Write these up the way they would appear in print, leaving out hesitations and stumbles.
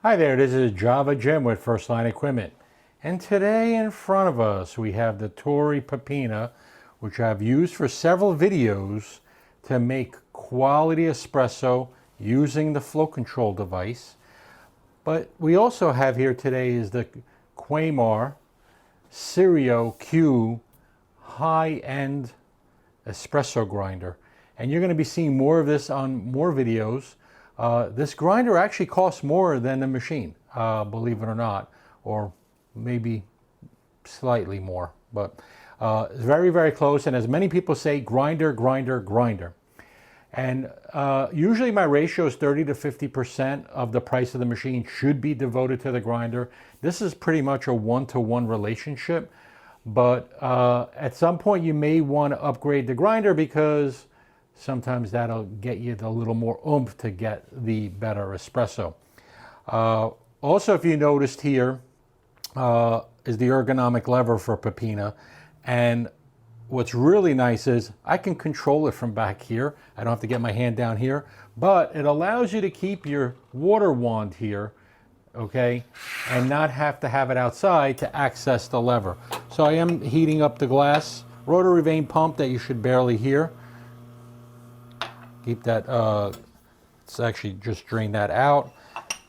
Hi there, this is Java Jim with First Line Equipment. And today in front of us we have the Torre Peppina, which I've used for several videos to make quality espresso using the flow control device. But we also have here today is the Quamar Sirio-Q high-end espresso grinder. And you're going to be seeing more of this on more videos. This grinder actually costs more than the machine, believe it or not, or maybe slightly more, but it's very, very close. And as many people say, grinder, grinder, grinder. And usually my ratio is 30 to 50% of the price of the machine should be devoted to the grinder. This is pretty much a one-to-one relationship, but at some point you may want to upgrade the grinder because sometimes that'll get you a little more oomph to get the better espresso. Also, if you noticed here, is the ergonomic lever for Peppina. And what's really nice is I can control it from back here. I don't have to get my hand down here, but it allows you to keep your water wand here, okay, and not have to have it outside to access the lever. So I am heating up the glass. Rotary vane pump that you should barely hear. Keep that, let's actually just drain that out.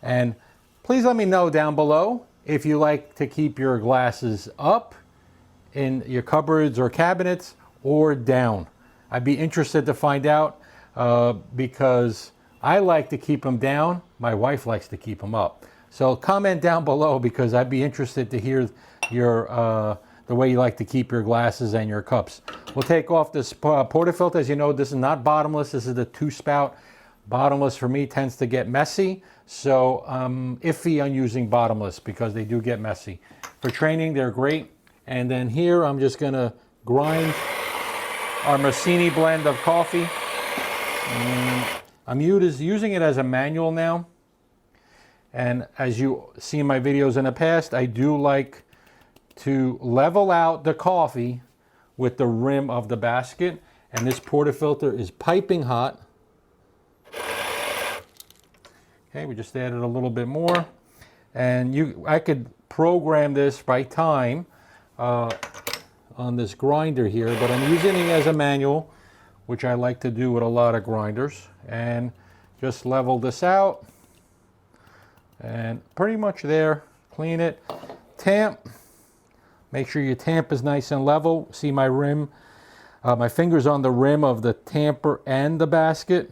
And please let me know down below if you like to keep your glasses up in your cupboards or cabinets or down. I'd be interested to find out because I like to keep them down. My wife likes to keep them up. So comment down below because I'd be interested to hear your the way you like to keep your glasses and your cups. We'll take off this portafilter. As you know, this is not bottomless. This is the 2-spout. Bottomless for me tends to get messy, so I'm iffy on using bottomless because they do get messy. For training, they're great. And then here, I'm just gonna grind our Massini blend of coffee. I'm using it as a manual now. And as you see in my videos in the past, I do like to level out the coffee with the rim of the basket. And this portafilter is piping hot. Okay, we just added a little bit more. And I could program this by time on this grinder here, but I'm using it as a manual, which I like to do with a lot of grinders. And just level this out. And pretty much there, clean it. Tamp. Make sure your tamp is nice and level. See my rim, my finger's on the rim of the tamper and the basket.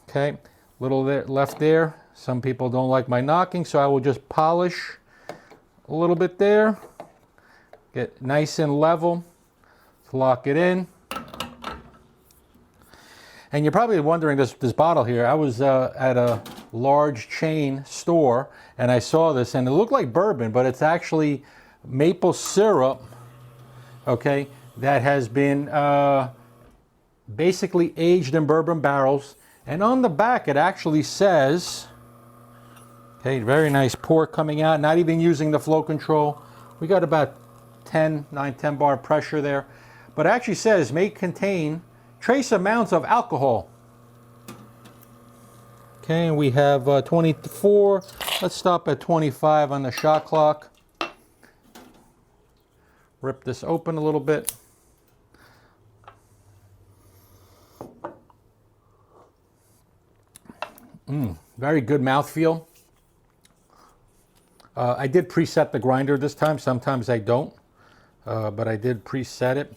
Okay, little there, left there. Some people don't like my knocking, so I will just polish a little bit there. Get nice and level. Lock it in. And you're probably wondering this bottle here. I was at a large chain store and I saw this and it looked like bourbon, but it's actually maple syrup, okay, that has been basically aged in bourbon barrels. And on the back it actually says, okay, very nice pour coming out, not even using the flow control. We got about 10 bar pressure there, but it actually says may contain trace amounts of alcohol. Okay, and we have 24. Let's stop at 25 on the shot clock. Rip this open a little bit. Very good mouthfeel. I did preset the grinder this time. Sometimes I don't, but I did preset it.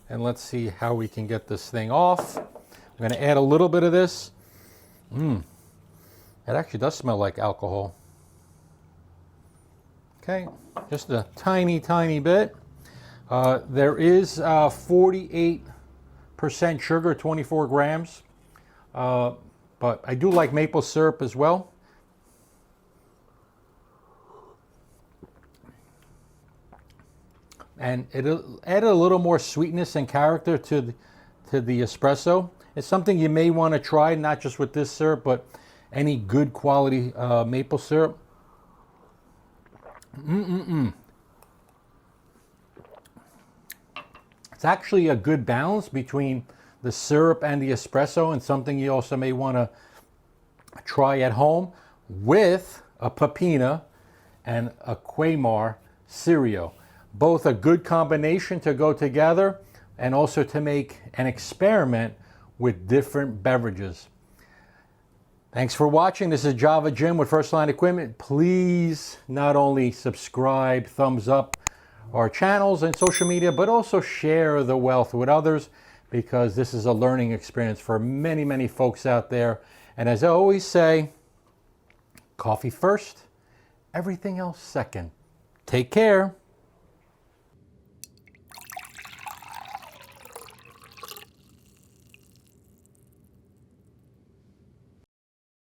And let's see how we can get this thing off. I'm going to add a little bit of this. It actually does smell like alcohol. Okay, just a tiny, tiny bit. There is 48% sugar, 24 grams. But I do like maple syrup as well. And it added a little more sweetness and character to the espresso. It's something you may want to try, not just with this syrup, but any good quality maple syrup. It's actually a good balance between the syrup and the espresso, and something you also may want to try at home with a Peppina, and a Quamar Sirio. Both a good combination to go together and also to make an experiment with different beverages. Thanks for watching. This is Java Jim with First Line Equipment. Please not only subscribe, thumbs up our channels and social media, but also share the wealth with others, because this is a learning experience for many, many folks out there. And as I always say, coffee first, everything else second. Take care.